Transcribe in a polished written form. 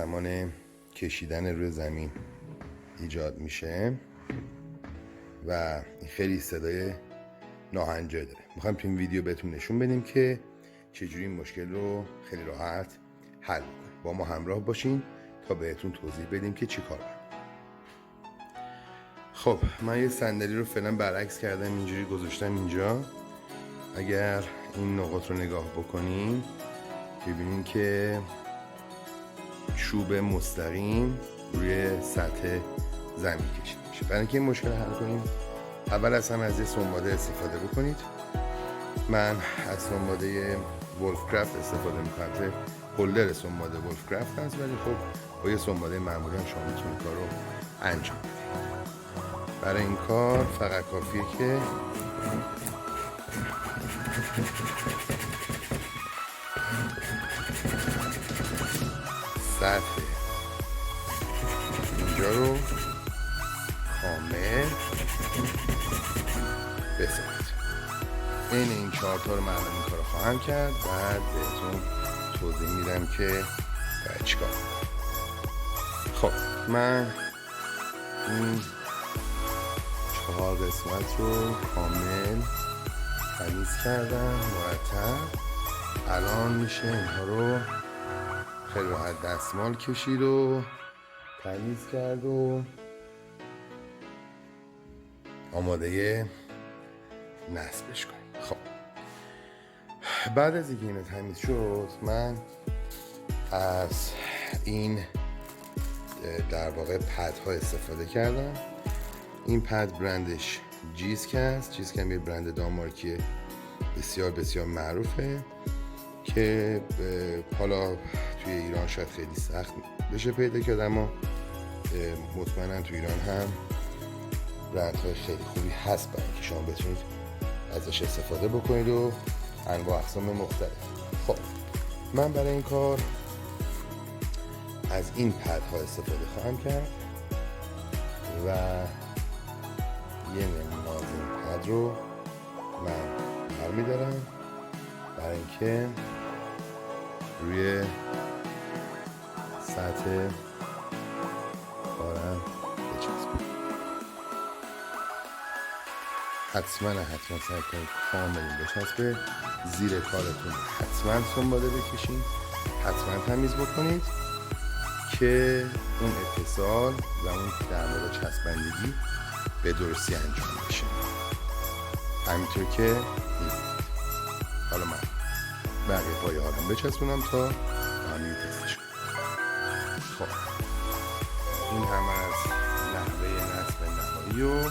زمان کشیدن روی زمین ایجاد میشه و خیلی صدای ناهنجاری داره. میخوایم تو این ویدیو بهتون نشون بدیم که چجوری این مشکل رو خیلی راحت حل کنیم. با ما همراه باشین تا بهتون توضیح بدیم که چی کار باید. خب من یه صندلی رو فعلا برعکس کردم، اینجوری گذاشتم اینجا. اگر این نقاط رو نگاه بکنین ببینین که چوب مستقیم روی سطح زمین کشیده میشه. برای اینکه این مشکل رو حل کنیم اول از همه از یه سنباده استفاده بکنید. من از سنباده ولفکرافت استفاده میکنم. هولدر سنباده ولفکرافت هست، ولی خب با یه سنباده معمولی هم شما میتونید کار رو انجام بدید. برای این کار فقط کافیه که سطح اینجا رو کامل بسازید. این 4 تا رو من این کار رو خواهم کرد، بعد بهتون توضیح میدم که باید چیکار کنم. خب من این 4 قسمت رو کامل تمیز کردم مرتب. الان میشه اینها رو خیلی راحت دستمال کشید و تمیز کرد و آماده نصبش کنیم. خب بعد از اینکه اینو تمیز شد من از این در واقع پد ها استفاده کردم. این پد برندش جیسک هست. جیسک هم یه برند دانمارکی بسیار بسیار معروفه که حالا توی ایران شاید خیلی سخت بشه پیدا کرد، اما مطمئنا توی ایران هم برندهای خیلی خوبی هست برای اینکه شما بتونید ازش استفاده بکنید و انواع اقسام مختلف. خب من برای این کار از این پد ها استفاده خواهم کرد و یه نمونه از این پد رو من برمی‌دارم برای اینکه روی سطح کارم بچسبه. حتما سعی کنید کامل بچسبه. زیر کارتون حتما سنباده بکشین، حتما تمیز بکنید که اون اتصال و اون در واقع چسبندگی به درستی انجام بشه. همینطور که می‌بینید. حالا من بقیه پایه ها رو بچسبونم تا همین تستش کنم. خب این هم از نحوه نصب نهایی و